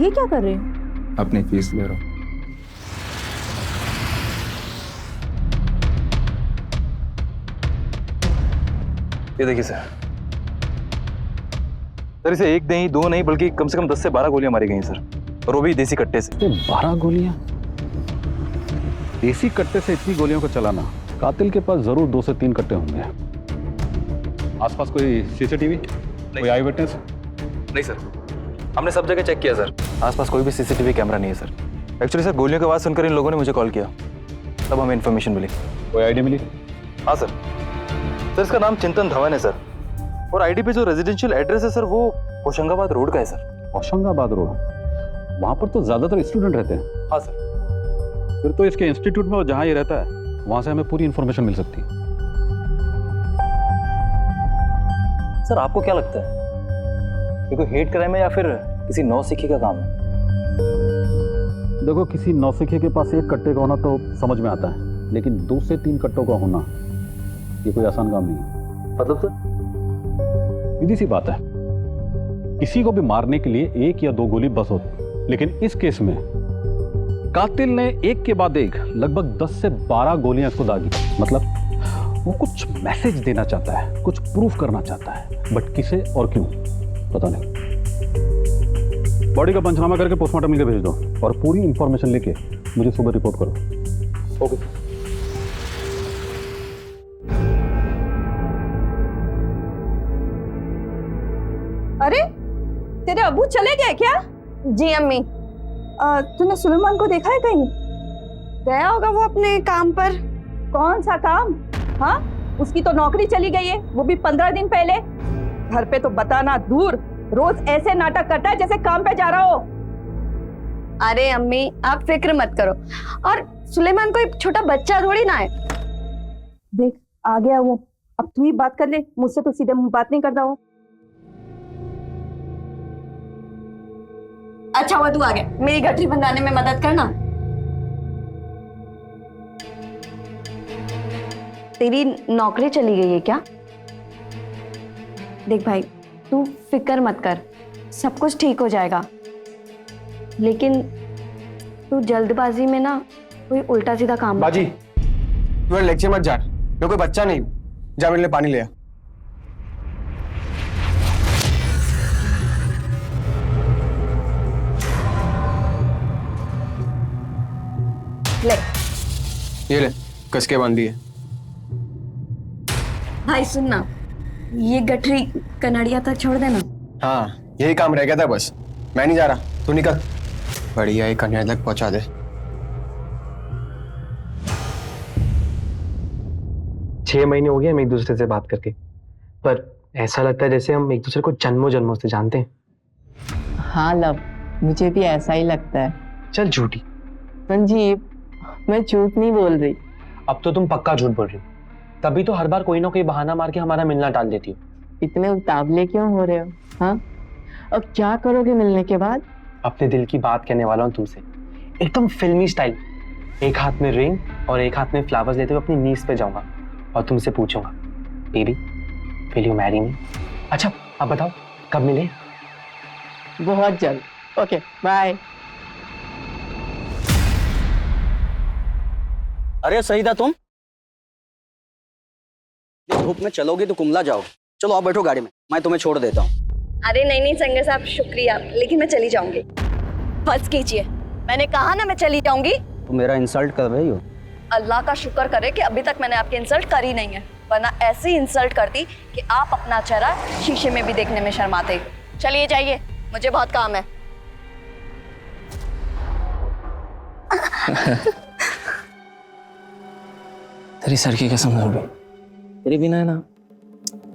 ये क्या कर रहे हो? अपनी फीस ले रहा हूँ। ये देखिए सर, इसे एक नहीं, दो नहीं, बल्कि कम से कम 10 से 12 गोलियां मारी गई हैं सर, और वो भी देसी कट्टे से। 12 गोलियां? देसी कट्टे से इतनी गोलियों को चलाना, कातिल के पास जरूर 2 से 3 कट्टे होंगे। आसपास कोई सीसीटीवी, कोई आई विटनेस? नहीं सर, हमने सब जगह चेक किया सर, आसपास कोई भी सीसीटीवी कैमरा नहीं है सर। एक्चुअली सर, गोलियों की आवाज सुनकर इन लोगों ने मुझे कॉल किया, तब हमें इन्फॉर्मेशन मिली। कोई आईडी मिली? हाँ सर, इसका नाम चिंतन धवन है सर, और आईडी पे जो रेजिडेंशियल एड्रेस है सर, वो होशंगाबाद रोड का है सर। होशंगाबाद रोड? वहां पर तो ज्यादातर स्टूडेंट रहते हैं। हाँ सर। फिर तो इसके इंस्टीट्यूट में जहां ये रहता है वहां से हमें पूरी इंफॉर्मेशन मिल सकती है। सर आपको क्या लगता है, ये कोई हेट क्राइम है या फिर किसी नौसिखी का काम है? देखो, किसी नौसिखे के पास एक कट्टे का होना तो समझ में आता है, लेकिन 2 से 3 कट्टों का होना ये कोई आसान काम नहीं है। मतलब सर? सीधी सी बात है, किसी को भी मारने के लिए 1 या 2 गोली बस होती, लेकिन इस केस में कातिल ने एक के बाद एक लगभग 10 से 12 गोलियां इसको दागी। मतलब वो कुछ मैसेज देना चाहता है, कुछ प्रूफ करना चाहता है, बट किसे और क्यों पता नहीं। बॉडी का पंचनामा करके पोस्टमार्टम लेके भेज दो, और पूरी इंफॉर्मेशन लेके मुझे सुबह रिपोर्ट करो। ओके। अरे तेरे अबू चले गए क्या? जी अम्मी। तूने सुलेमान को देखा है कहीं? गया होगा वो अपने काम पर। कौन सा काम? हाँ, उसकी तो नौकरी चली गई है, वो भी 15 दिन पहले। घर पे तो बताना दूर, रोज ऐसे नाटक करता है जैसे काम पे जा रहा हो। अरे अम्मी आप फिक्र मत करो, और सुलेमान कोई छोटा बच्चा थोड़ी ना है। देख आ गया वो, अब तू ही बात कर ले, मुझसे तो सीधे मुंह बात नहीं करता वो। अच्छा हुआ तू आ गया, मेरी गठरी बंधाने में मदद करना। तेरी नौकरी चली गई है क्या? देख भाई, तू फिक्र मत कर, सब कुछ ठीक हो जाएगा। लेकिन तू जल्दबाजी में ना कोई उल्टा सीधा काम बाजी, तू लेक्चर मत जा, मैं कोई बच्चा नहीं, जा मेरे लिए पानी ले आ। ले ये ले, कस के बांध दिए। भाई सुन ना, ये गठरी कनाड़िया तक छोड़ देना। हाँ, यही काम रह गया था बस, मैं नहीं जा रहा, तू निकल। बढ़िया, ये कन्या तक पहुंचा दे। 6 महीने हो गए हम एक दूसरे से बात करके, पर ऐसा लगता है जैसे हम एक दूसरे को जन्मों जन्मों से जानते हैं। हाँ लव, मुझे भी ऐसा ही लगता है। चल झूठी। संजीव, मैं झूठ नहीं बोल रही। अब तो तुम पक्का झूठ बोल रही हो, तभी तो हर बार कोई ना कोई बहाना मार के हमारा मिलना टाल देती हो। इतने उतावले क्यों हो रहे हो? हाँ, अब क्या करोगे मिलने के बाद? अपने दिल की बात कहने वाला हूँ तुमसे, एकदम फिल्मी स्टाइल। एक हाथ में रिंग और एक हाथ में फ्लावर्स लेते हुए अपनी नीज पे जाऊंगा और तुमसे पूछूंगा, baby will you marry me? अच्छा अब बताओ कब मिले? बहुत जल्द। Okay bye. अरे सही था तुम, धूप में चलोगे तो कुमला जाओगे। चलो आप बैठो गाड़ी में, मैं तुम्हें छोड़ देता हूँ। अरे नहीं नहीं संगर साहब, शुक्रिया, लेकिन मैं चली जाऊंगी। बस कीजिए, मैंने कहा ना मैं चली जाऊंगी। तुम मेरा इंसल्ट कर रही हो। अल्लाह का शुक्र करे कि अभी तक मैंने आपकी इंसल्ट करी नहीं है, वरना ऐसी इंसल्ट करती कि आप अपना चेहरा शीशे में भी देखने में शर्माते। चलिए जाइए, मुझे बहुत काम है। तेरी सर की कसम होगी, तेरे बिना है ना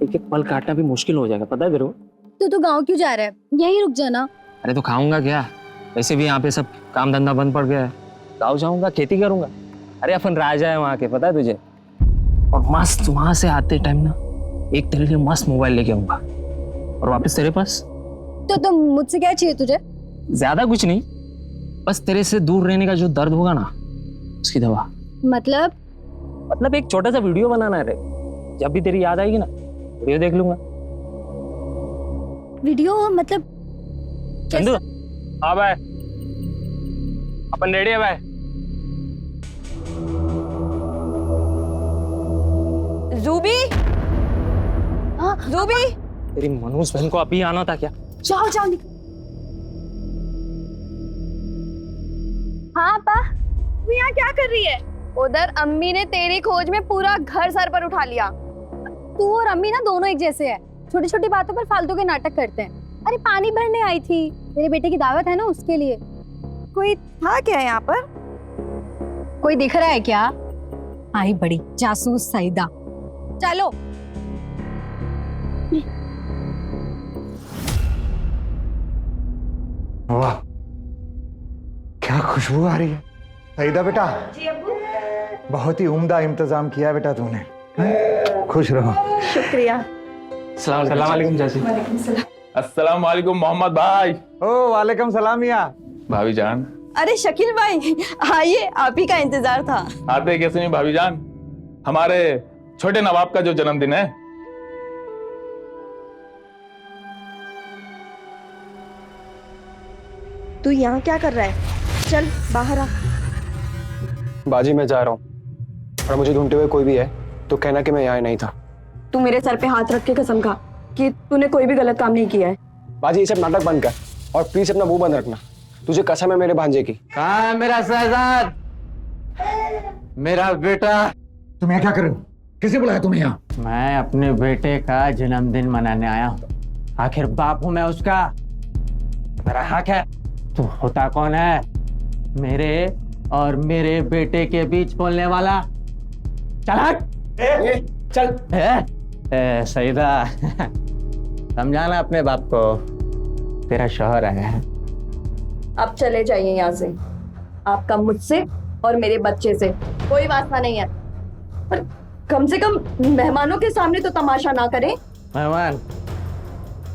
एक एक पल काटना भी मुश्किल हो जाएगा, पता है तेरे को? तो गाँव क्यों जा रहा है? यहीं रुक जाना। अरे तो खाऊंगा क्या, वैसे भी यहाँ पे सब काम धंधा बंद पड़ गया है। गाँव जाऊंगा, खेती करूंगा। अरे अपन राजा है वहाँ के, पता है तुझे? और मस्त वहां से आते टाइम ना एक तेरे लिए मस्त मोबाइल लेके आऊंगा, और वापस तेरे पास। तो तुम मुझसे क्या चाहिए तुझे? ज्यादा कुछ नहीं, बस तेरे से दूर रहने का जो दर्द होगा ना, उसकी दवा। मतलब एक छोटा सा वीडियो बनाना है रे, जब भी तेरी याद आएगी ना वीडियो देख लूंगा। वीडियो मतलब चंदू, हाँ भाई, अपन रेडी है भाई। जूबी, हाँ जूबी, तेरी मनोज बहन को अभी आना था क्या? जाओ जाओ निकल। हाँ पा, तू यहाँ क्या कर रही है? उधर अम्मी ने तेरी खोज में पूरा घर सर पर उठा लिया। तू और अम्मी ना दोनों एक जैसे हैं। छोटी छोटी बातों पर फालतू के नाटक करते हैं। अरे पानी भरने आई थी, तेरे बेटे की दावत है ना, उसके लिए। कोई था क्या यहाँ पर? कोई दिख रहा है क्या? आई बड़ी जासूस सईदा। चलो। वाह, क्या खुशबू आ रही है। सईदा बेटा, बहुत ही उम्दा इंतजाम किया बेटा तूने। हैं? खुश रहो। शुक्रिया। सलाम वालेकुम चाची। अस्सलाम वालेकुम मोहम्मद भाई। ओ वालेकुम सलाम मियां। भाभी जान, अरे शकील भाई आइए, आप ही का इंतजार था। आते कैसे नहीं भाभी जान, हमारे छोटे नवाब का जो जन्मदिन है। तू यहाँ क्या कर रहा है? चल बाहर आ। बाजी मैं जा रहा हूँ, और मुझे ढूंढते हुए कोई भी है तो कहना कि मैं यहाँ नहीं था। तू मेरे सर पे हाथ रख के कसम खा कि तूने कोई भी गलत काम नहीं किया है। बाजी ये सब नाटक बंद कर, और प्लीज अपना मुंह बंद रखना। तुझे कसम है मेरे भांजे की। कहाँ है मेरा शहजाद, मेरा बेटा? तुम यहाँ क्या कर रहे हो? किसे बुलाया तुम्हें यहाँ? मैं अपने बेटे का जन्मदिन मनाने आया हूँ। आखिर बाप हूं मैं उसका, मेरा हक है। तू होता कौन है मेरे और मेरे बेटे के बीच बोलने वाला? चल हट। चल। सईदा, समझाना अपने बाप को, तेरा शौहर है। अब चले जाइए यहाँ से। आपका मुझसे और मेरे बच्चे से कोई वास्ता नहीं है। पर कम से कम मेहमानों के सामने तो तमाशा ना करें। मेहमान,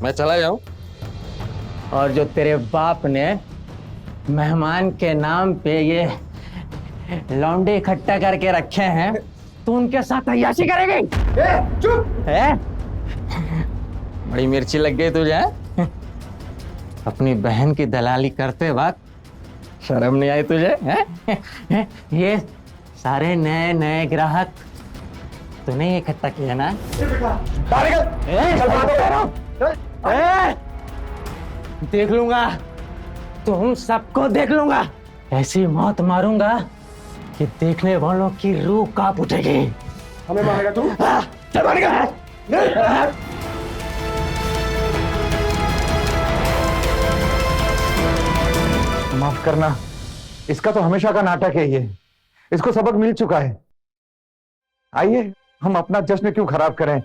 मैं चला जाऊं? और जो तेरे बाप ने मेहमान के नाम पे ये लौंडे इकट्ठा करके रखे हैं, तू उनके साथ अय्याशी करेगी? चुप है? बड़ी मिर्ची लग गई तुझे? अपनी बहन की दलाली करते वक्त शर्म नहीं आई तुझे? है? ये सारे नए नए ग्राहक तूने इकट्ठा किया ना? देख लूंगा, तुम सबको देख लूंगा। ऐसी मौत मारूंगा कि देखने वालों की रूह कांप उठेगी। हमें मारेगा तू? चल मारेगा। माफ करना, इसका तो हमेशा का नाटक है ये। इसको सबक मिल चुका है। आइए, हम अपना जश्न क्यों खराब करें।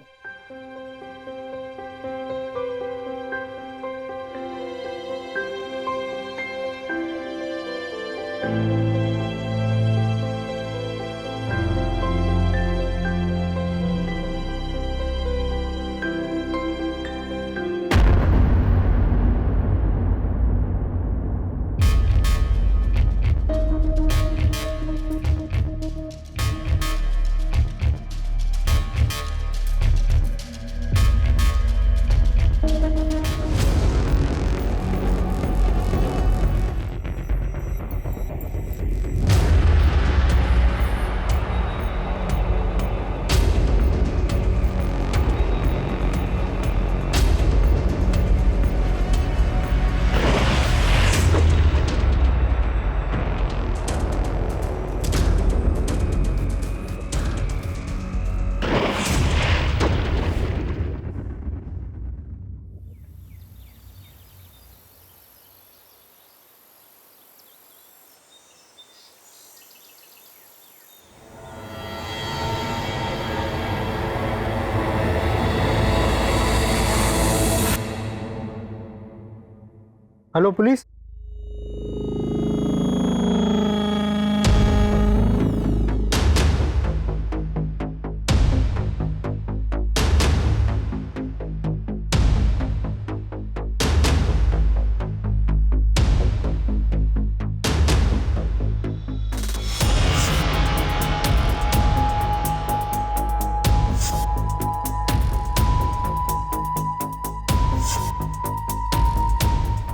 Hello police.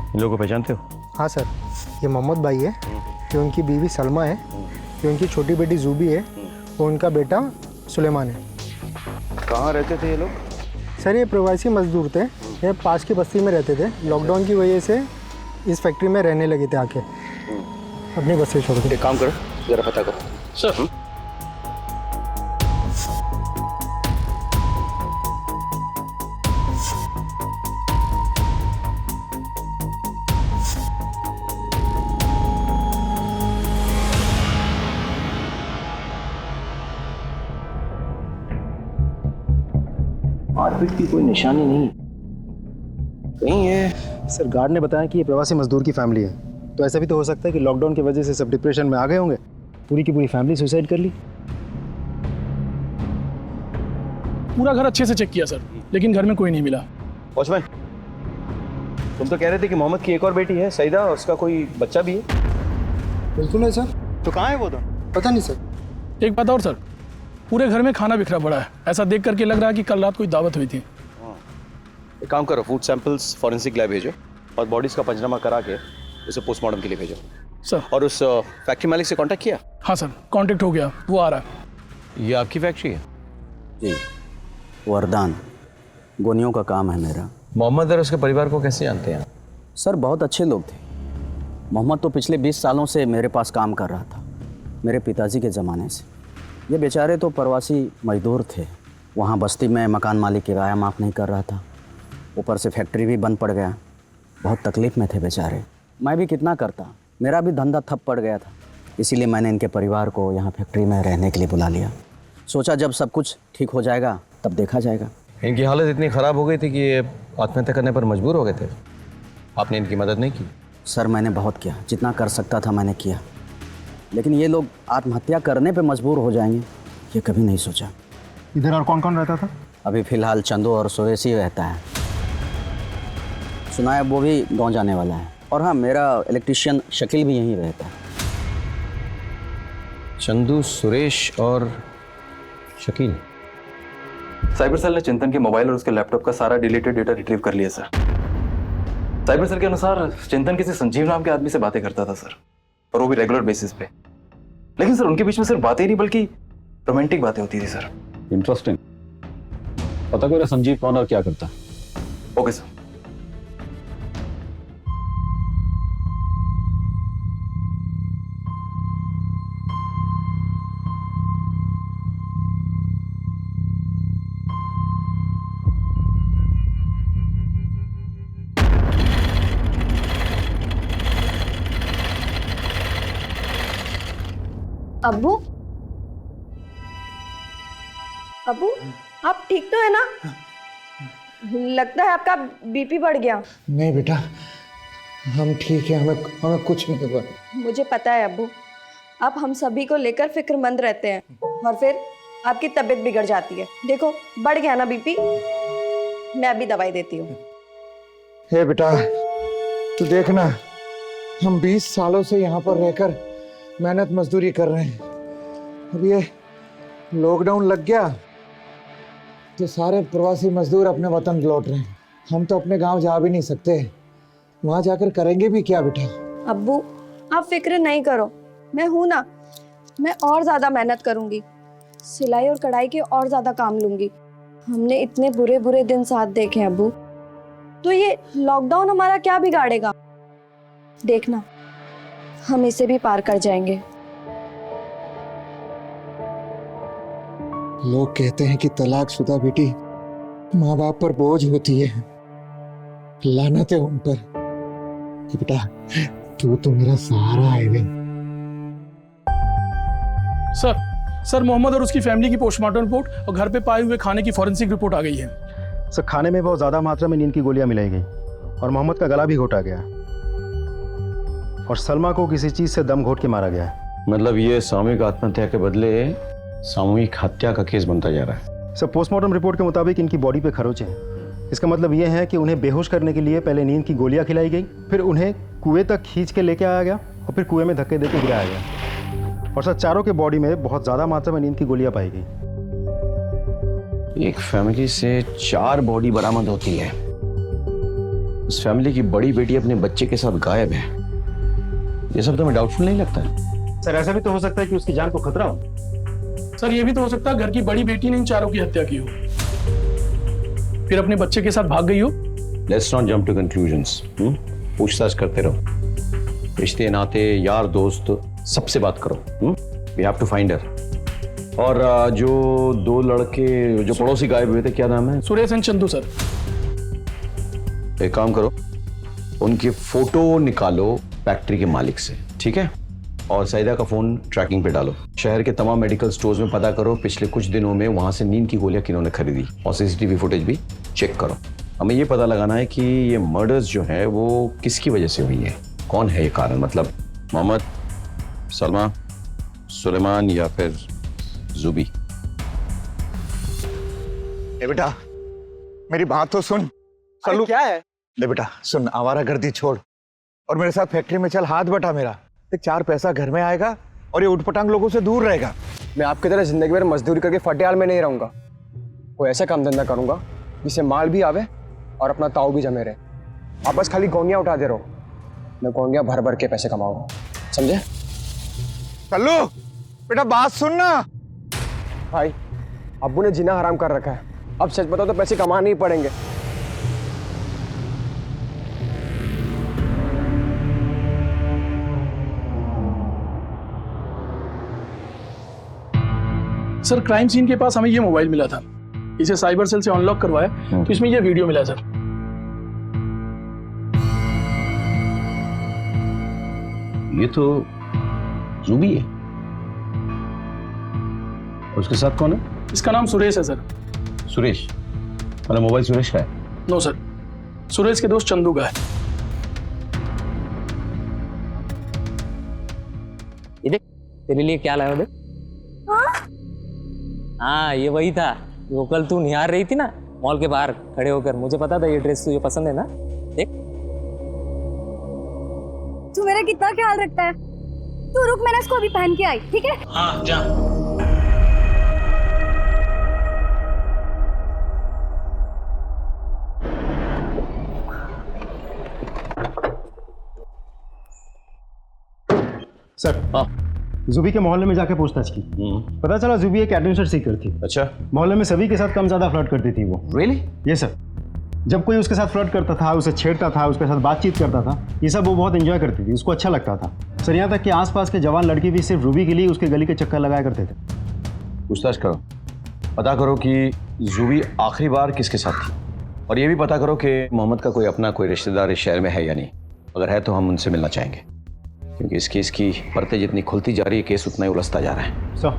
इन लोगों को पहचानते हो? हाँ सर, ये मोहम्मद भाई है, ये उनकी बीवी सलमा है, ये उनकी छोटी बेटी जूबी है, और उनका बेटा सुलेमान है। कहाँ रहते थे ये लोग? सर ये प्रवासी मजदूर थे, ये पास की बस्ती में रहते थे। लॉकडाउन की वजह से इस फैक्ट्री में रहने लगे थे आके, अपनी बस्ती छोड़ के। एक काम करो, जरा पता करो सर। मारपीट की कोई निशानी नहीं कहीं है। सर गार्ड ने बताया कि ये प्रवासी मजदूर की फैमिली है, तो ऐसा भी तो हो सकता है कि लॉकडाउन की वजह से सब डिप्रेशन में आ गए होंगे, पूरी की पूरी फैमिली सुसाइड कर ली। पूरा घर अच्छे से चेक किया सर, लेकिन घर में कोई नहीं मिला। वॉचमैन, तुम तो कह रहे थे कि मोहम्मद की एक और बेटी है सईदा, और उसका कोई बच्चा भी है। बिल्कुल है सर। तो कहाँ है वो तो? पता नहीं सर। एक बात और सर, पूरे घर में खाना बिखरा पड़ा है। ऐसा देख करके लग रहा है कि कल रात कोई दावत हुई थी। एक काम करो, फूड सैंपल्स फॉरेंसिक लैब भेजो और बॉडीज का पंचनामा करा के उसे पोस्टमार्टम के लिए भेजो सर। और उस फैक्ट्री मालिक से कांटेक्ट किया? हाँ सर, कांटेक्ट हो गया, वो आ रहा है। ये आपकी फैक्ट्री है? जी, वरदान गोनियों का काम है मेरा। मोहम्मद और उसके परिवार को कैसे जानते हैं? सर बहुत अच्छे लोग थे। मोहम्मद तो पिछले 20 सालों से मेरे पास काम कर रहा था, मेरे पिताजी के ज़माने से। ये बेचारे तो प्रवासी मजदूर थे, वहाँ बस्ती में मकान मालिक किराया माफ़ नहीं कर रहा था, ऊपर से फैक्ट्री भी बंद पड़ गया। बहुत तकलीफ़ में थे बेचारे। मैं भी कितना करता, मेरा भी धंधा ठप पड़ गया था। इसीलिए मैंने इनके परिवार को यहाँ फैक्ट्री में रहने के लिए बुला लिया। सोचा जब सब कुछ ठीक हो जाएगा तब देखा जाएगा। इनकी हालत इतनी ख़राब हो गई थी कि ये आत्महत्या करने पर मजबूर हो गए थे। आपने इनकी मदद नहीं की? सर मैंने बहुत किया, जितना कर सकता था मैंने किया, लेकिन ये लोग आत्महत्या करने पे मजबूर हो जाएंगे ये कभी नहीं सोचा। इधर और कौन कौन रहता था? अभी फ़िलहाल चंदू और सुरेश ही रहता है। सुना है वो भी गांव जाने वाला है। और हाँ, मेरा इलेक्ट्रिशियन शकील भी यहीं रहता है। चंदू, सुरेश और शकील। साइबर सेल ने चिंतन के मोबाइल और उसके लैपटॉप का सारा डिलीटेड डेटा रिट्रीव कर लिया सर। साइबर सेल के अनुसार चिंतन किसी संजीव नाम के आदमी से बातें करता था सर, और वो भी रेगुलर बेसिस पे। लेकिन सर उनके बीच में सिर्फ बातें ही नहीं बल्कि रोमांटिक बातें होती थी सर। इंटरेस्टिंग। पता करो संजीव कौन और क्या करता है। Okay sir. अब्बू, अब्बू आप ठीक तो है ना? लगता है आपका बीपी बढ़ गया। नहीं बेटा, हम ठीक है, हमें कुछ नहीं हुआ। मुझे पता है अब्बू, आप हम सभी को लेकर फिक्रमंद रहते हैं और फिर आपकी तबीयत बिगड़ जाती है। देखो बढ़ गया ना बीपी, मैं अभी दवाई देती हूँ। हे बेटा, तू देखना, हम 20 सालों से यहाँ पर रहकर मेहनत मजदूरी कर रहे हैं। अब ये लॉकडाउन लग गया तो सारे प्रवासी मजदूर अपने वतन लौट रहे हैं। हम तो अपने गांव जा भी नहीं सकते, वहां जाकर करेंगे भी क्या बेटा? अब्बू आप फिक्र नहीं करो, मैं हूं ना, मैं और ज्यादा मेहनत करूंगी, सिलाई और कढ़ाई के और ज्यादा काम लूंगी। हमने इतने बुरे बुरे दिन साथ देखे हैं अब्बू, तो ये लॉकडाउन हमारा क्या बिगाड़ेगा? देखना हम इसे भी पार कर जाएंगे। लोग कहते हैं कि तलाकशुदा बेटी माँ बाप पर बोझ होती है, लानत है उन पर। कि बेटा तू तो मेरा सहारा है बे। सर मोहम्मद और उसकी फैमिली की पोस्टमार्टम रिपोर्ट और घर पे पाए हुए खाने की फॉरेंसिक रिपोर्ट आ गई है। सर खाने में बहुत ज़्यादा मात्रा में नींद की गोलियां मिलाई गई और मोहम्मद का गला भी घोटा गया और सलमा को किसी चीज़ से दम घोट के मारा गया है। मतलब ये सामूहिक आत्महत्या के बदले सामूहिक हत्या का केस बनता जा रहा है। सर पोस्टमार्टम रिपोर्ट के मुताबिक इनकी बॉडी पे खरोच हैं। इसका मतलब ये है कि उन्हें बेहोश करने के लिए पहले नींद की गोलियां खिलाई गई, फिर उन्हें कुएं तक खींच के लेके आया गया और फिर कुएं में धक्के देके गिराया गया। और सर चारों के बॉडी में बहुत ज़्यादा मात्रा में नींद की गोलियां पाई गई। एक फैमिली से 4 बॉडी बरामद होती है। उस फैमिली की बड़ी बेटी अपने बच्चे के साथ गायब है। ये सब तुम्हें डाउटफुल नहीं लगता है? सर ऐसा भी तो हो सकता है कि उसकी जान को खतरा हो। सर ये भी तो हो सकता है घर की बड़ी बेटी ने इन चारों की हत्या की हो, फिर अपने बच्चे के साथ भाग गई हो। Let's not jump to conclusions. पूछताछ करते रहो, रिश्ते नाते यार दोस्त सबसे बात करो। We have to find her. और जो दो लड़के जो पड़ोसी गायब हुए थे, क्या नाम है? Suresh and Chandu sir. एक काम करो, उनकी फोटो निकालो फैक्ट्री के मालिक से, ठीक है? और सईदा का फोन ट्रैकिंग पे डालो। शहर के तमाम मेडिकल स्टोर्स में पता करो पिछले कुछ दिनों में वहां से नींद की गोलियां किन्होंने खरीदी, और सीसीटीवी फुटेज भी चेक करो। हमें ये पता लगाना है कि ये मर्डर्स जो है वो किसकी वजह से हुई है, कौन है ये कारण, मतलब मोहम्मद, सलमा, सुलेमान या फिर जुबी। ए बेटा, मेरी बात तो सुन। चलो क्या है? ले बेटा सुन, आवारागर्दी छोड़ और मेरे साथ फैक्ट्री में चल, हाथ बटा मेरा। देख 4 पैसा घर में आएगा और ये उठपटांग लोगों से दूर रहेगा। मैं आपकी तरह जिंदगी भर मजदूरी करके फटेहाल में नहीं रहूंगा। कोई ऐसा काम धंधा करूंगा जिससे माल भी आवे और अपना ताऊ भी जमे रहे। आप बस खाली गोंगियां उठा दे रहो, मैं गोंगियां भर भर के पैसे कमाऊंगा, समझे? चलो बेटा बात सुन ना। भाई अब्बू ने जीना हराम कर रखा है, अब सच बताओ तो पैसे कमाने ही पड़ेंगे। सर क्राइम सीन के पास हमें ये मोबाइल मिला था, इसे साइबर सेल से अनलॉक करवाया तो इसमें ये वीडियो मिला सर। ये तो जुबी है। उसके साथ कौन है? इसका नाम सुरेश है सर। सुरेश? मतलब मोबाइल सुरेश का है? नो सर, सुरेश के दोस्त चंदू का है। ये देख तेरे लिए क्या लाया, देख। हाँ ये वही था वो कल तू निहार रही थी ना मॉल के बाहर खड़े होकर। मुझे पता था ये ड्रेस तुझे पसंद है ना, देख। तू मेरा कितना ख्याल रखता है। तू रुक, मैंने इसको अभी पहन के आई, ठीक है? हाँ जा। सर हाँ जुबी के मोहल्ले में जाके पूछताछ की, पता चला जुबी एक एडवेंचर सीकर थी। अच्छा। मोहल्ले में सभी के साथ कम ज्यादा फ्लर्ट करती थी वो। रियली? ये सर, जब कोई उसके साथ फ्लर्ट करता था, उसे छेड़ता था, उसके साथ बातचीत करता था, ये सब वो बहुत एंजॉय करती थी, उसको अच्छा लगता था सर। यहाँ तक कि आसपास के जवान लड़की भी सिर्फ रूबी के लिए उसके गली के चक्कर लगाया करते थे। पूछताछ करो, पता करो कि जुबी आखिरी बार किसके साथ थी, और ये भी पता करो कि मोहम्मद का कोई अपना कोई रिश्तेदार इस शहर में है या नहीं। अगर है तो हम उनसे मिलना चाहेंगे, क्योंकि इस केस की परतें जितनी खुलती जा रही है केस उतना ही उलझता जा रहा है। सो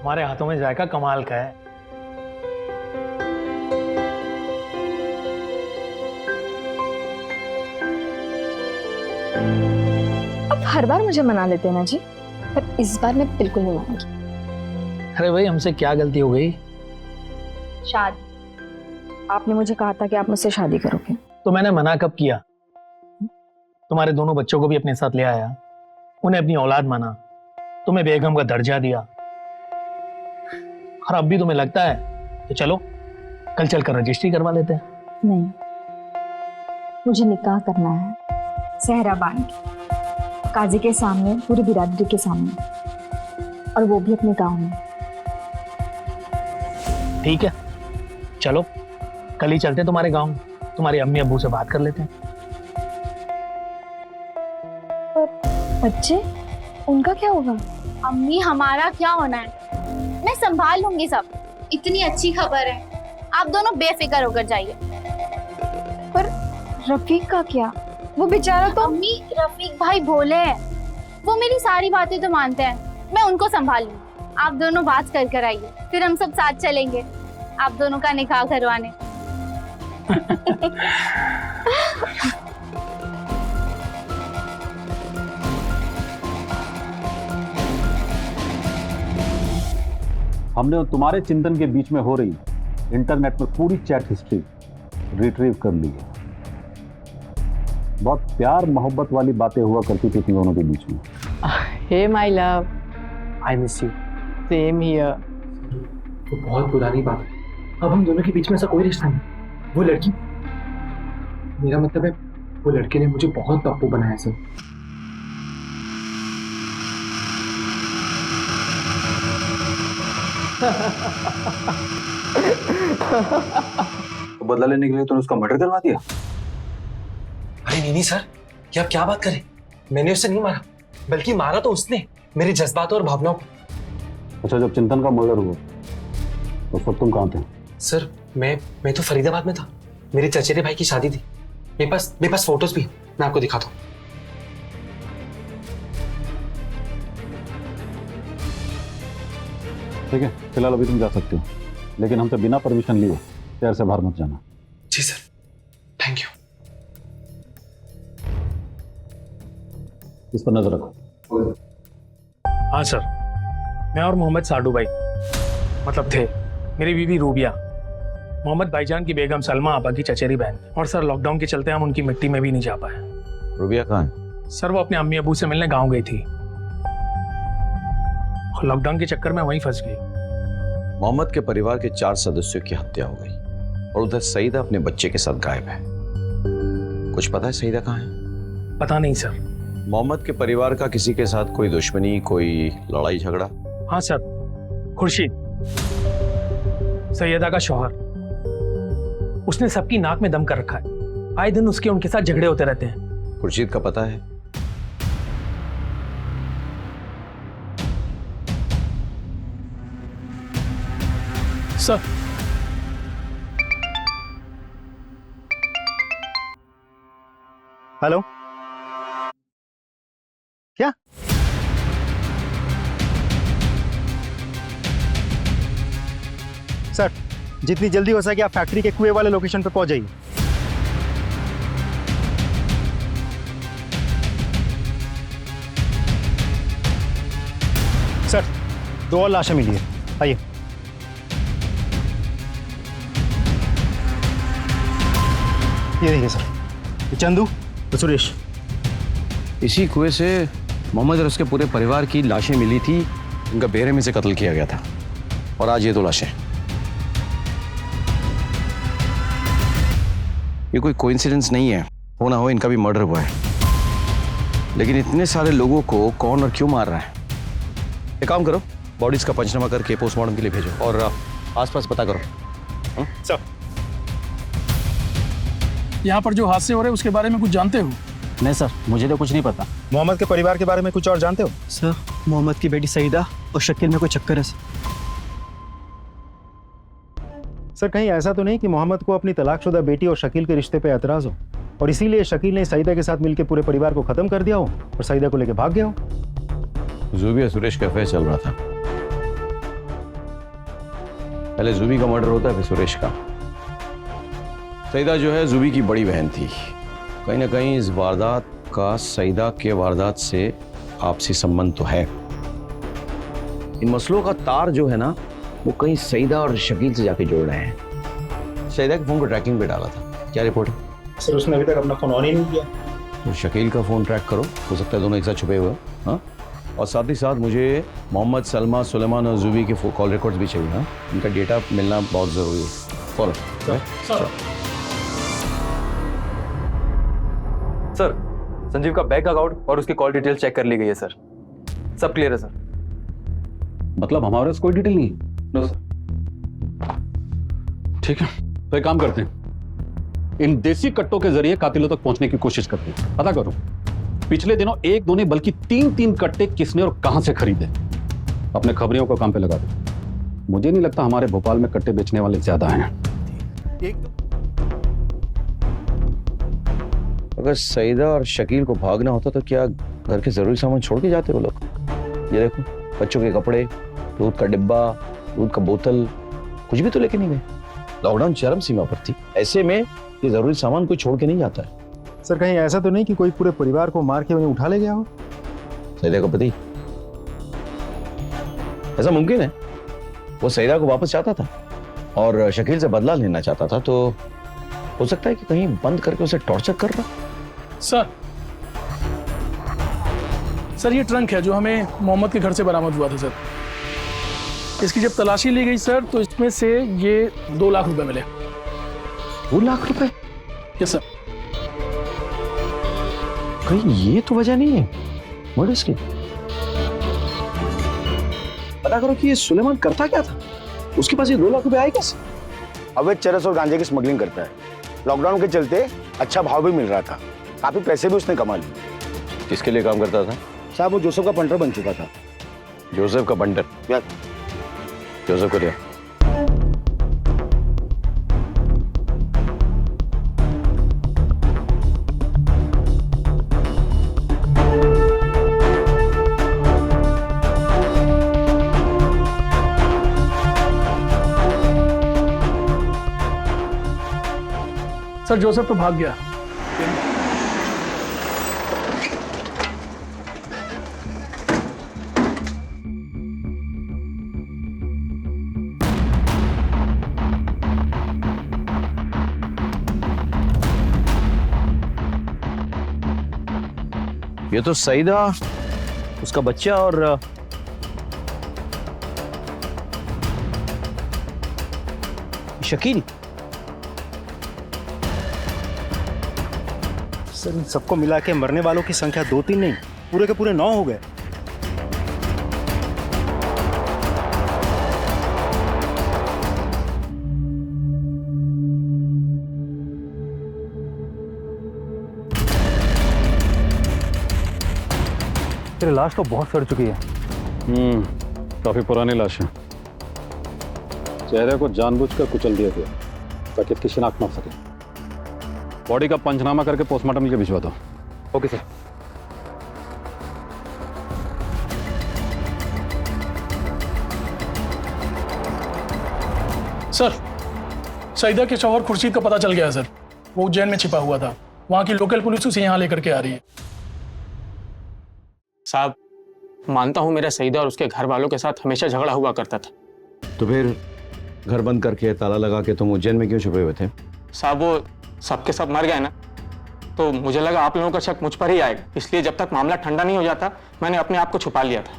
हमारे हाथों में जायका कमाल का है। अब हर बार मुझे मना लेते हैं ना जी, पर इस बार मैं बिल्कुल नहीं मानूंगी। अरे भाई हमसे क्या गलती हो गई? शादी, आपने मुझे कहा था कि आप मुझसे शादी करोगे। तो मैंने मना कब किया? तुम्हारे दोनों बच्चों को भी अपने साथ ले आया, उन्हें अपनी औलाद माना, तुम्हें बेगम का दर्जा दिया, और अब भी तुम्हें लगता है तो चलो कल चलकर रजिस्ट्री करवा लेते हैं। नहीं, मुझे निकाह करना है सहरा बांध के, काजी के सामने, पूरी बिरादरी के सामने, और वो भी अपने गांव में। ठीक है चलो कल ही चलते तुम्हारे गांव, तुम्हारे अम्मी अब्बू से बात कर लेते हैं। बच्चे, उनका क्या होगा? अम्मी हमारा क्या होना है, मैं संभाल लूंगी सब। इतनी अच्छी खबर है, आप दोनों बेफिक्र होकर जाइए। पर रफीक का क्या? वो बेचारा तो। अम्मी रफीक भाई भोले हैं, वो मेरी सारी बातें तो मानते हैं, मैं उनको संभाल लूंगी। आप दोनों बात कर आइए, फिर हम सब साथ चलेंगे आप दोनों का निकाह करवाने। हमने तुम्हारे चिंतन के बीच में हो रही इंटरनेट में पूरी चैट हिस्ट्री रिट्रीव कर ली है। बहुत प्यार मोहब्बत वाली बातें हुआ करती थी तुम दोनों के बीच में। Hey my love, I miss you. Same here. वो बहुत पुरानी बात है, अब हम दोनों के बीच में ऐसा कोई रिश्ता नहीं। वो लड़की मेरा मतलब है वो लड़के ने मुझे बहुत पप्पू बनाया सर। तो बदला लेने के लिए तूने उसका मर्डर करवा दिया? अरे नहीं सर, ये आप क्या बात करें? मैंने उसे नहीं मारा, बल्कि मारा तो उसने मेरे जज्बातों और भावनाओं को। अच्छा, जब चिंतन का मर्डर हुआ उस वक्त तुम कहाँ थे? सर मैं तो फरीदाबाद में था, मेरे चचेरे भाई की शादी थी। मेरे पास फोटोज भी हैं, मैं आपको दिखाता हूँ। ठीक है, फिलहाल अभी तुम जा सकते हो, लेकिन हमसे बिना परमिशन लिए शहर से बाहर मत जाना। जी सर, थैंक यू। इस पर नजर रखो। हाँ सर, मैं और मोहम्मद साडू भाई मतलब थे, मेरी बीवी रूबिया, मोहम्मद भाईजान की बेगम सलमा आपा की चचेरी बहन। और सर लॉकडाउन के चलते हम उनकी मिट्टी में भी नहीं जा पाए। रूबिया कहाँ है? सर वो अपने अम्मी अबू से मिलने गांव गई थी, और लॉकडाउन के चक्कर में वहीं फंस गई। मोहम्मद के परिवार के 4 सदस्यों की हत्या हो गई और उधर सईदा अपने बच्चे के साथ गायब है। कुछ पता है सईदा कहाँ है? पता नहीं सर। मोहम्मद के परिवार का किसी के साथ कोई दुश्मनी, कोई लड़ाई झगड़ा? हाँ सर, खुर्शीद सैयदा का शौहर, उसने सबकी नाक में दम कर रखा है। आए दिन उसके उनके साथ झगड़े होते रहते हैं। खुर्शीद का पता है? सर हेलो, क्या? सर, जितनी जल्दी हो सके आप फैक्ट्री के कुएं वाले लोकेशन पे पहुंच जाइए। सर, 2 और लाशें मिली है, आइए। ये देखिए सर, ये चंदू और सुरेश। इसी कुएं से मोहम्मद और उसके पूरे परिवार की लाशें मिली थी। उनका बेरहमी से कत्ल किया गया था और आज ये 2 लाशें। ये कोई कोइंसिडेंस नहीं है, हो ना हो इनका भी मर्डर हुआ है। लेकिन इतने सारे लोगों को कौन और क्यों मार रहा है? एक काम करो, बॉडीज का पंचनामा करके पोस्टमार्टम के लिए भेजो और आसपास पता करो। सर, यहाँ पर जो हादसे हो रहे हैं उसके बारे में कुछ जानते हो? नहीं सर, मुझे तो कुछ नहीं पता। मोहम्मद के परिवार के बारे में कुछ और जानते हो? सर, मोहम्मद की बेटी सईदा और शकील में कोई चक्कर है सर, कहीं ऐसा तो नहीं कि मोहम्मद को अपनी तलाकशुदा बेटी और शकील के रिश्ते पे एतराज हो और इसीलिए शकील ने सईदा के साथ मिलकर पूरे परिवार को खत्म कर दिया हो और सईदा को लेकर भाग गया हो? जूबी और सुरेश का अफेयर चल रहा था। पहले जूबी का मर्डर होता है, फिर सुरेश का। सईदा जो है जूबी की बड़ी बहन थी। कहीं ना कहीं इस वारदात का सईदा के वारदात से आपसी संबंध तो है। इन मसलों का तार जो है ना, वो कहीं सईदा और शकील से जाके जोड़ रहे हैं। सईदा के फोन को ट्रैकिंग पे डाला था। क्या रिपोर्ट है? सर, उसने अभी तक अपना फोन ऑन ही नहीं किया। तो शकील का फोन ट्रैक करो, हो सकता है दोनों एक साथ छुपे हुए। हाँ, और साथ ही साथ मुझे मोहम्मद, सलमा, सुलेमान और जूबी के कॉल रिकॉर्ड्स भी चाहिए। हाँ, इनका डेटा मिलना बहुत जरूरी है। फॉलो सर, संजीव का बैंक अकाउंट और उसकी कॉल डिटेल चेक कर ली गई है सर। सब क्लियर है सर। मतलब हमारे पास कोई डिटेल नहीं है? No sir. ठीक है, तो एक काम करते हैं, इन देसी कट्टों के जरिए कातिलों तक पहुंचने की कोशिश करते हैं। पता करो पिछले दिनों 1, 2 नहीं बल्कि 3 कट्टे किसने और कहां से खरीदे। अपने खबरियों को काम पे लगा दो। मुझे नहीं लगता हमारे भोपाल में कट्टे बेचने वाले ज्यादा हैं। अगर सईदा और शकील को भागना होता तो क्या घर के जरूरी सामान छोड़ के जाते वो लोग? ये देखो, बच्चों के कपड़े, दूध का डिब्बा, दूध का बोतल, कुछ भी तो लेके नहीं गए। लॉकडाउन चरम सीमा पर थी, ऐसे में ये जरूरी सामान कोई छोड़ के नहीं जाता है। सर, कहीं ऐसा तो नहीं कि कोई पूरे परिवार को मार के उन्हें उठा ले गया हो? सईदा का पति, ऐसा मुमकिन है। वो सईदा को वापस चाहता था और शकील से बदला लेना चाहता था, तो हो सकता है कि कहीं बंद करके उसे टॉर्चर कर रहा। सर, ये ट्रंक है जो हमें मोहम्मद के घर से बरामद हुआ था सर। इसकी जब तलाशी ली गई सर, तो इसमें से ये 2 लाख रुपए मिले। 2 लाख रुपए? Yes sir. कहीं ये तो वजह नहीं है मर्डर्स की। पता करो कि ये सुलेमान करता क्या था, उसके पास ये 2 लाख रुपए आए कैसे? अवैध चरस और गांजे की स्मगलिंग करता है। लॉकडाउन के चलते अच्छा भाव भी मिल रहा था, काफी पैसे भी उसने कमा लिए। किसके लिए काम करता था? साहब वो जोसेफ का पंटर बन चुका था। जोसेफ का बंटर? जोसेफ को लिया। सर जोसेफ तो भाग गया। ये तो सईदा, उसका बच्चा और शकील। सर इन सबको मिला के मरने वालों की संख्या 2-3 नहीं, पूरे के पूरे 9 हो गए। तेरी लाश तो बहुत सड़ चुकी है। काफी पुरानी लाश है। चेहरे को जानबूझकर कुचल दिया गया ताकि इसकी शिनाख्त न हो सके। बॉडी का पंचनामा करके पोस्टमार्टम के लिए भिजवा दो। Okay sir. सर सईदा के शौहर खुर्शीद का पता चल गया है सर। वो उज्जैन में छिपा हुआ था, वहां की लोकल पुलिस उसे यहाँ लेकर के आ रही है। साहब मानता हूँ मेरा सईदा और उसके घर वालों के साथ हमेशा झगड़ा हुआ करता था। तो फिर घर बंद करके ताला लगा के तुम उज्जैन में क्यों छुपे हुए थे? साहब वो सबके सब मर गए ना, तो मुझे लगा आप लोगों का शक मुझ पर ही आएगा, इसलिए जब तक मामला ठंडा नहीं हो जाता मैंने अपने आप को छुपा लिया था।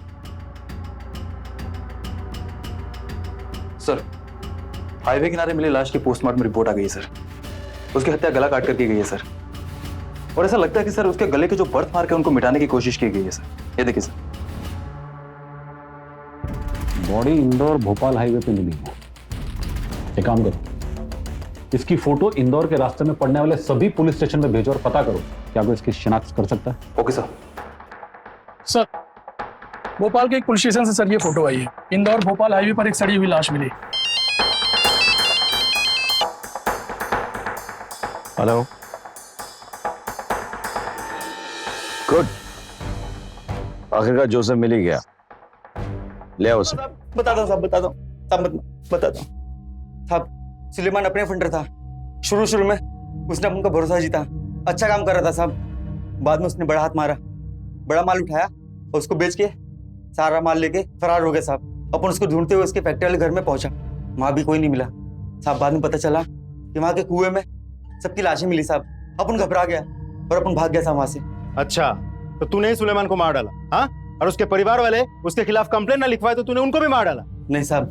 सर हाईवे किनारे मिली लाश की पोस्टमार्टम रिपोर्ट आ गई है सर। उसकी हत्या गला काट कर की गई है सर, और ऐसा लगता है कि सर उसके गले के जो बर्थ मार्क है उनको मिटाने की कोशिश की गई है सर। ये देखिए sir. Body Indore Bhopal highway पे मिली है। एक काम करो, इसकी फोटो इंदौर के रास्ते में पड़ने वाले सभी पुलिस स्टेशन में भेजो और पता करो क्या कोई इसकी शिनाख्त कर सकता है। Okay sir. सर भोपाल के एक पुलिस स्टेशन से सर ये फोटो आई है। इंदौर भोपाल हाईवे पर एक सड़ी हुई लाश मिली। हेलो, गुड, आखिरकार जोसेफ मिल ही गया। ले आओ उसे। बताता हूँ साहब, बताता हूँ साहब, बताता हूँ साहब। सुलेमान अपने फंडर था। शुरू में उसने अपन का भरोसा जीता, अच्छा काम कर रहा था साहब। बाद में उसने बड़ा हाथ मारा, बड़ा माल उठाया और उसको बेच के सारा माल लेके फरार हो गया साहब। अपन उसको ढूंढते हुए उसके फैक्ट्री वाले घर में पहुंचा, वहां भी कोई नहीं मिला साहब। बाद में पता चला कि वहां के कुएं में सबकी लाशें मिली साहब। अपन घबरा गया और अपन भाग गया साहब वहां से। अच्छा, तो तूने ही सुलेमान को मार डाला? हाँ, और उसके परिवार वाले उसके खिलाफ कंप्लेंट ना लिखवाए तो तूने उनको भी मार डाला? नहीं साहब,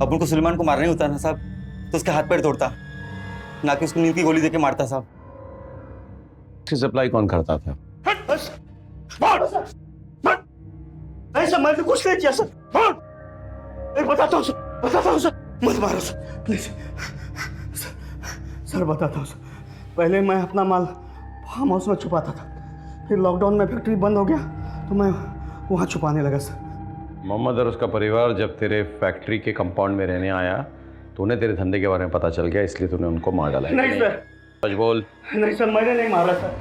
अपन को सुलेमान को मारना ही होता ना साहब, तो उसके हाथ पैर तोड़ता, ना कि उसको नींद की गोली देके मारता साहब। सप्लाई कौन करता था? ऐसा मैंने कुछ नहीं किया सर। बताता हूँ सर, मत मारो सर प्लीज सर, बताता हूँ सर। पहले मैं अपना माल फार्म हाउस में छुपाता था, फिर लॉकडाउन में फैक्ट्री बंद हो गया तो मैं वहाँ छुपाने लगा सर। मोहम्मद और उसका परिवार जब तेरे फैक्ट्री के कंपाउंड में रहने आया तो उन्हें तेरे धंधे के बारे में पता चल गया, इसलिए तूने उनको मार डाला? नहीं सर, सच बोल। नहीं सर, मैंने नहीं मारा सर,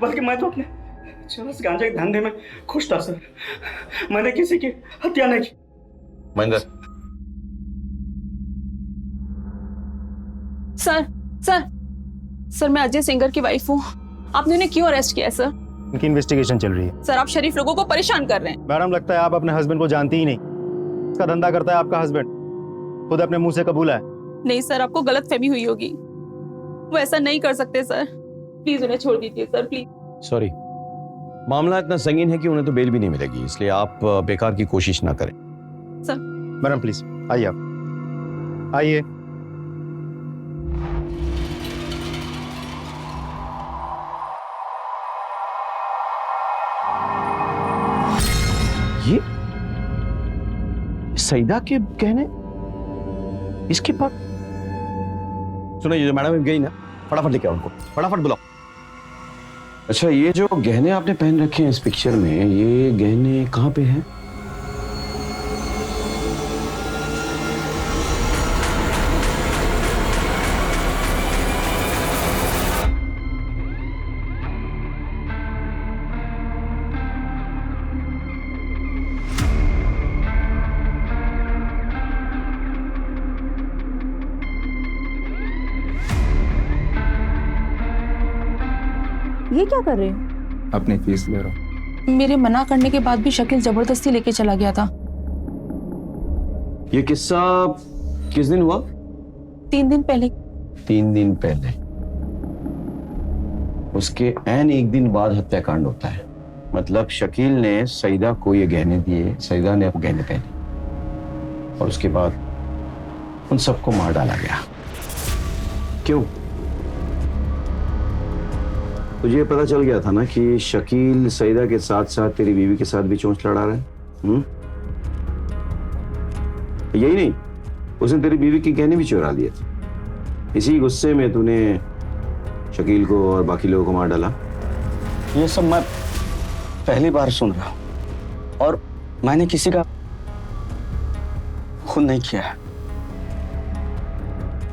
बल्कि मैं तो अपने चरस गांजे के धंधे में खुश था सर। मैंने किसी की हत्या नहीं की। महेंद्र। सर मैं अजय सिंगर की वाइफ हूँ। आपने उन्हें क्यों अरेस्ट किया है सर? इनकी इन्वेस्टिगेशन चल रही है। सर आप शरीफ लोगों को परेशान कर रहे हैं। मैडम, लगता है आप अपने हस्बैंड को जानती ही नहीं। इसका धंधा करता है आपका हस्बैंड, खुद अपने मुंह से कबूला है। नहीं सर, आपको गलतफहमी हुई होगी, वो ऐसा नहीं कर सकते सर। प्लीज उन्हें छोड़ दीजिए सर, प्लीज। सॉरी, मामला इतना संगीन है कि उन्हें तो बेल भी नहीं मिलेगी, इसलिए आप बेकार की कोशिश ना करें। सर मैडम प्लीज आइए, आप आइए। ये सईदा के गहने इसके पास? सुनो, ये जो मैडम गई ना, फटाफट लेके आओ उनको, फटाफट बुलाओ। अच्छा, ये जो गहने आपने पहन रखे हैं इस पिक्चर में, ये गहने कहाँ पे हैं? ये क्या कर रहे हो? अपनी फीस ले रहा हूँ। मेरे मना करने के बाद भी शकील जबरदस्ती लेके चला गया था। ये किस्सा किस दिन हुआ? 3 दिन पहले। 3 दिन पहले। उसके ऐन एक दिन बाद हत्याकांड होता है। मतलब शकील ने सईदा को ये गहने दिए, सईदा ने अब गहने पहने और उसके बाद उन सबको मार डाला गया। क्यों? तुझे पता चल गया था ना कि शकील सईदा के साथ साथ तेरी बीवी के साथ भी चोंच लड़ा रहा है। यही नहीं, उसने तेरी बीवी के गहने भी चुरा लिए थे। इसी गुस्से में तूने शकील को और बाकी लोगों को मार डाला। ये सब मैं पहली बार सुन रहा हूं और मैंने किसी का खून नहीं किया है।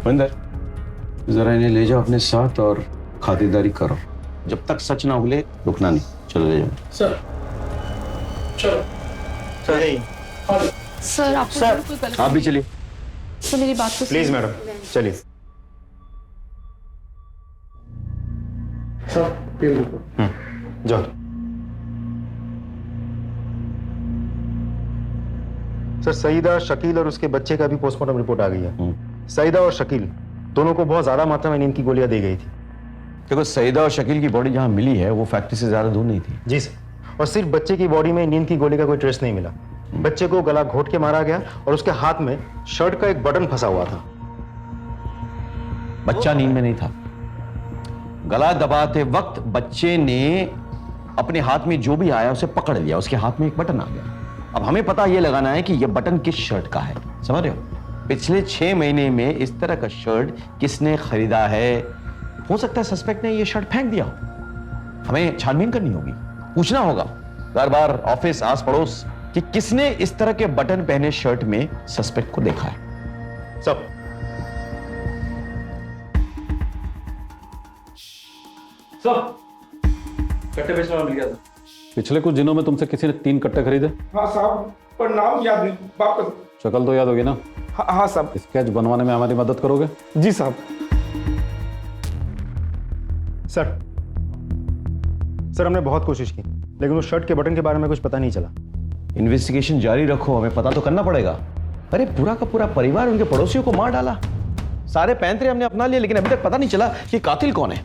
मंदर, जरा इन्हें ले जाओ अपने साथ और खातिरदारी करो। जब तक सच ना उगले रुकना नहीं। चलो ले जाओ। सर चलो सर आपको सर, कोई गलती आप भी चलिए। सर मेरी बात तो प्लीज मैडम चलिए। जाओ। सर, सईदा, शकील और उसके बच्चे का भी पोस्टमार्टम रिपोर्ट आ गई है। सईदा और शकील दोनों को बहुत ज्यादा मात्रा में नींद की गोलियां दी गई थी। देखो, सईदा और शकील की बॉडी जहां मिली है वो फैक्ट्री से ज्यादा दूर नहीं थी। जी सर, और सिर्फ बच्चे की बॉडी में नींद की गोली का कोई ट्रेस नहीं मिला। बच्चे को गला घोट के मारा गया और उसके हाथ में शर्ट का एक बटन फंसा हुआ था। बच्चा नींद में नहीं था। गला दबाते वक्त बच्चे ने अपने हाथ में जो भी आया उसे पकड़ लिया, उसके हाथ में एक बटन आ गया। अब हमें पता यह लगाना है कि यह बटन किस शर्ट का है। समझ रहे हो? पिछले 6 महीने में इस तरह का शर्ट किसने खरीदा है? हो सकता है सस्पेक्ट ने यह शर्ट फेंक दिया हो। हमें छानबीन करनी होगी, पूछना होगा बार बार ऑफिस, आस पड़ोस कि किसने इस तरह के बटन पहने शर्ट में सस्पेक्ट को देखा है। सब कट्टे बेचने वाला मिल गया था। पिछले कुछ दिनों में तुमसे किसी ने 3 कट्टे खरीदे? हाँ साहब, पर नाम याद नहीं। वापस। शक्ल तो याद होगी ना? हाँ साहब। स्केच बनवाने में हमारी मदद करोगे? जी साहब। सर, हमने बहुत कोशिश की लेकिन उस शर्ट के बटन के बारे में कुछ पता नहीं चला। इन्वेस्टिगेशन जारी रखो, हमें पता तो करना पड़ेगा। अरे पूरा का पूरा परिवार उनके पड़ोसियों को मार डाला। सारे पैंतरे हमने अपना लिए लेकिन अभी तक पता नहीं चला कि कातिल कौन है।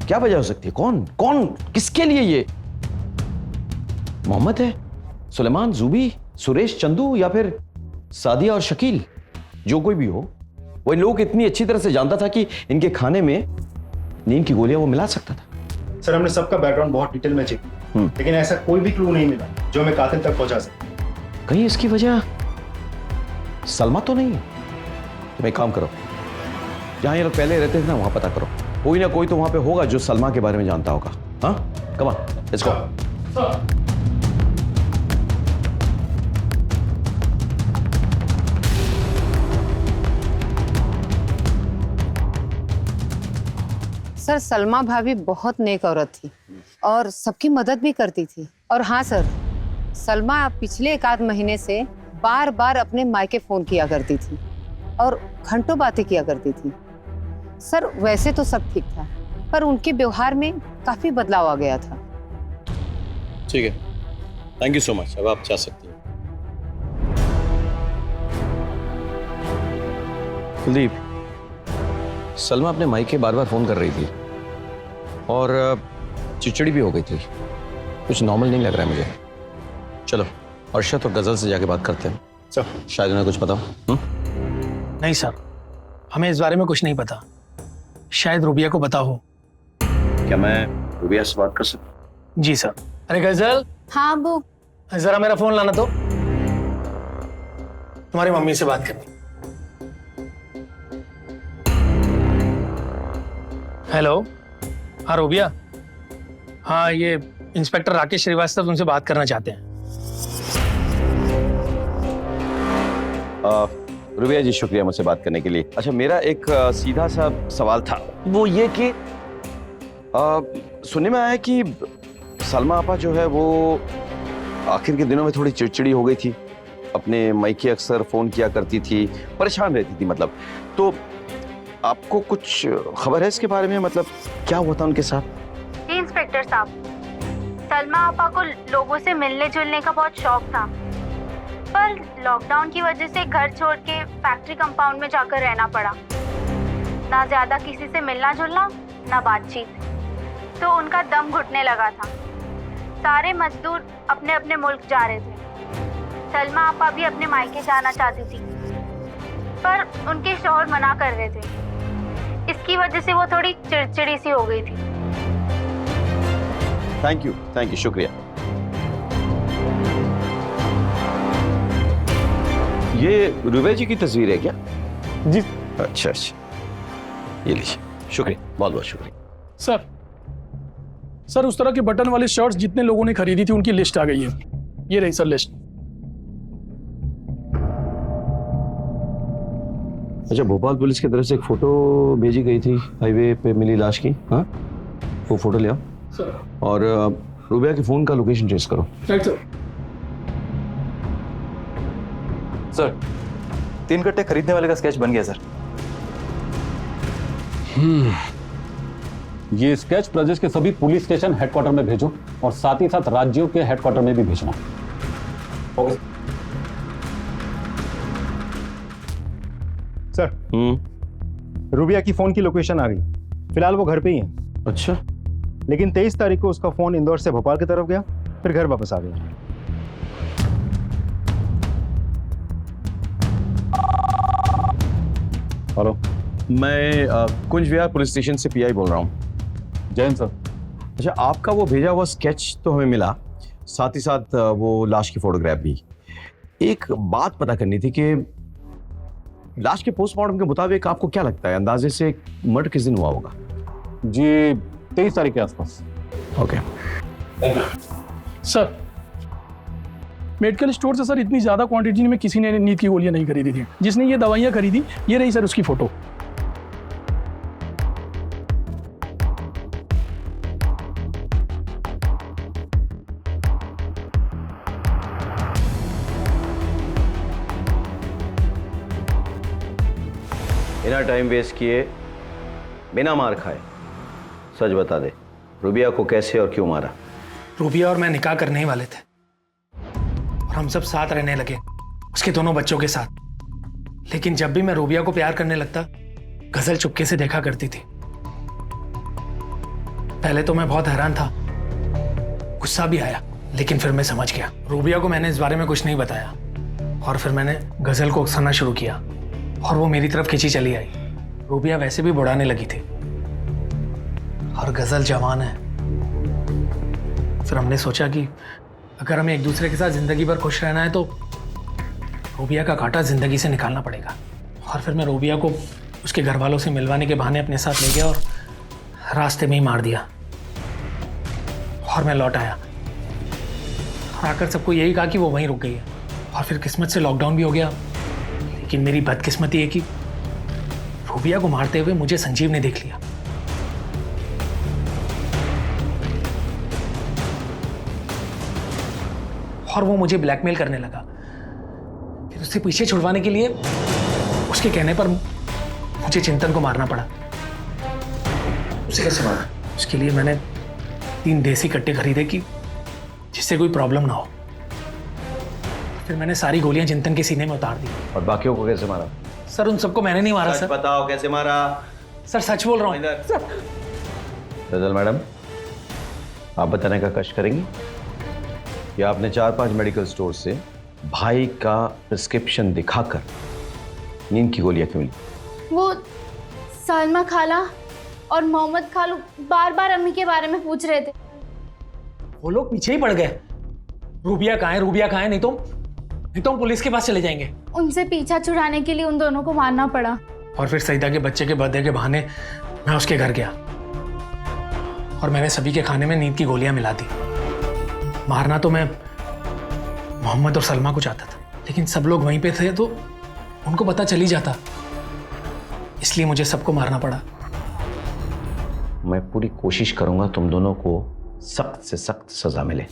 क्या वजह हो सकती है? कौन किसके लिए? ये मोहम्मद है, सुलेमान, जूबी, सुरेश, चंदू या फिर सादिया और शकील? जो कोई भी हो, वो इन लोगों को इतनी अच्छी तरह से जानता था कि इनके खाने में नींद की गोलियां वो मिला सकता था। सर, हमने सबका बैकग्राउंड बहुत डिटेल में चेक किया लेकिन ऐसा कोई भी क्लू नहीं मिला जो हमें कातिल तक पहुंचा सके। कहीं इसकी वजह सलमा तो नहीं है? तुम एक काम करो, जहां ये लोग पहले रहते थे ना वहां पता करो। कोई ना कोई तो वहां पे होगा जो सलमा के बारे में जानता होगा। हाँ, come on, let's go. Sir, Salma भाभी बहुत नेक औरत थी और सबकी मदद भी करती थी। और हाँ सर, सलमा पिछले 1 महीने से बार बार अपने मायके फोन किया करती थी और घंटों बातें किया करती थी। सर, वैसे तो सब ठीक था पर उनके व्यवहार में काफी बदलाव आ गया था। ठीक है, थैंक यू सो मच। अब आप जा सकती हैं। कुलदीप, सलमा अपने मायके बार बार फोन कर रही थी और चिड़चिड़ी भी हो गई थी। कुछ नॉर्मल नहीं लग रहा है मुझे। चलो अर्शद और गजल से जाके बात करते हैं। सर, शायद उन्हें कुछ पता हो। नहीं सर, हमें इस बारे में कुछ नहीं पता। शायद रूबिया को पता हो। क्या मैं रूबिया से बात कर सकता हूँ? जी सर। अरे गजल, हाँ अबू। जरा मेरा फोन लाना तो, तुम्हारी मम्मी से बात करनी। हेलो, हाँ रूबिया, हाँ ये इंस्पेक्टर राकेश श्रीवास्तव तुमसे बात करना चाहते हैं। रुबिया जी शुक्रिया मुझसे बात करने के लिए। अच्छा मेरा एक सीधा सा सवाल था, वो ये कि सुनने में आया कि सलमा आपा जो है वो आखिर के दिनों में थोड़ी चिड़चिड़ी हो गई थी, अपने मायके अक्सर फोन किया करती थी, परेशान रहती थी मतलब। तो आपको कुछ खबर है इसके बारे में, मतलब क्या हुआ था उनके साथ? जी इंस्पेक्टर साहब, सलमा आपा को लोगों से मिलने जुलने का बहुत शौक था, पर लॉकडाउन की वजह से घर छोड़ के फैक्ट्री कंपाउंड में जाकर रहना पड़ा। ना ज्यादा किसी से मिलना जुलना, ना बातचीत, तो उनका दम घुटने लगा था। सारे मजदूर अपने अपने मुल्क जा रहे थे। सलमा आपा भी अपने मायके जाना चाहती थी, पर उनके शौहर मना कर रहे थे। इसकी वजह से वो थोड़ी चिड़चिड़ी सी हो गई थी। थैंक यू, शुक्रिया। ये रुबिया जी की तस्वीर है क्या? जी। अच्छा, ये लीजिए, शुक्रिया, बहुत बहुत शुक्रिया। सर उस तरह के बटन वाले शर्ट्स जितने लोगों ने खरीदी थी उनकी लिस्ट आ गई है। ये रही सर लिस्ट। अच्छा, भोपाल पुलिस की तरफ से एक फोटो भेजी गई थी हाईवे पे मिली लाश की। हाँ, वो फोटो ले आओ सर। और रुबिया के फोन का लोकेशन ट्रेस करो। Right sir. सर 3 कट्टे खरीदने वाले का स्केच बन गया सर। ये स्केच प्रदेश के सभी पुलिस स्टेशन हेडक्वार्टर में भेजो और साथ ही साथ राज्यों के हेडक्वार्टर में भी भेजना। Okay sir. रुबिया की फोन की लोकेशन आ गई, फिलहाल वो घर पे ही है। अच्छा, लेकिन 23 तारीख को उसका फोन इंदौर से भोपाल की तरफ गया, फिर घर वापस आ गया। हेलो, मैं कुंज विहार पुलिस स्टेशन से पीआई बोल रहा हूँ। जैन सर। अच्छा, आपका वो भेजा हुआ स्केच तो हमें मिला, साथ ही साथ वो लाश की फोटोग्राफ भी। एक बात पता करनी थी कि लाश के पोस्टमार्टम के मुताबिक आपको क्या लगता है, अंदाजे से मर्डर किस दिन हुआ होगा? जी 23 तारीख के आसपास। ओके, सर मेडिकल स्टोर से सर इतनी ज्यादा क्वांटिटी में किसी ने नींद की गोलियां नहीं खरीदी थी। जिसने ये दवाइयां खरीदी, ये रही सर उसकी फोटो। बिना टाइम वेस्ट किए, बिना मार खाए सच बता दे, रुबिया को कैसे और क्यों मारा? रूबिया और मैं निकाह करने ही वाले थे और हम सब साथ रहने लगे, उसके दोनों बच्चों के साथ। लेकिन जब भी मैं रूबिया को प्यार करने लगता, गजल चुपके से देखा करती थी। पहले तो मैं बहुत हैरान था, गुस्सा भी आया, लेकिन फिर मैं समझ गया। रूबिया को मैंने इस बारे में कुछ नहीं बताया और फिर मैंने गजल को उकसाना शुरू किया और वो मेरी तरफ खींची चली आई। रूबिया वैसे भी बुढ़ाने लगी थी और गजल जवान है। फिर हमने सोचा कि अगर हमें एक दूसरे के साथ जिंदगी भर खुश रहना है तो रूबिया का कांटा जिंदगी से निकालना पड़ेगा। और फिर मैं रूबिया को उसके घर वालों से मिलवाने के बहाने अपने साथ ले गया और रास्ते में ही मार दिया। और मैं लौट आया और आकर सबको यही कहा कि वो वहीं रुक गई है। और फिर किस्मत से लॉकडाउन भी हो गया। लेकिन मेरी बदकिस्मती है कि रूबिया को मारते हुए मुझे संजीव ने देख लिया। और वो मुझे ब्लैकमेल करने लगा। फिर उससे पीछे छुड़वाने के लिए उसके कहने पर मुझे चिंतन को मारना पड़ा। उसे कैसे मारा? उसके लिए मैंने 3 देसी कट्टे खरीदे कि जिससे कोई प्रॉब्लम ना हो। फिर मैंने सारी गोलियां चिंतन के सीने में उतार दी। और बाकियों को कैसे मारा? सर उन सबको मैंने नहीं मारा सच सर। बताओ कैसे मारा? सर सच बोल रहा हूँ। गजल मैडम, आप बताने का कष्ट करेंगी कि आपने 4-5 मेडिकल स्टोर से भाई का प्रिस्क्रिप्शन दिखाकर नींद की गोलियां क्यों ली? वो सलमा खाला और मोहम्मद खालू बार बार अम्मी के बारे में पूछ रहे थे। वो लोग पीछे ही पड़ गए रूबिया कहाँ है? रूबिया कहाँ है? नहीं तो हम पुलिस के पास चले जाएंगे। उनसे पीछा छुड़ाने के लिए उन दोनों को मारना पड़ा। और फिर सईदा के बच्चे के बर्थडे के बहाने मैं उसके घर गया और मैंने सभी के खाने में नींद की गोलियां मिला दी। मारना तो मैं मोहम्मद और सलमा को चाहता था, लेकिन सब लोग वहीं पे थे तो उनको पता चल ही जाता, इसलिए मुझे सबको मारना पड़ा। मैं पूरी कोशिश करूंगा तुम दोनों को सख्त से सख्त सजा मिले।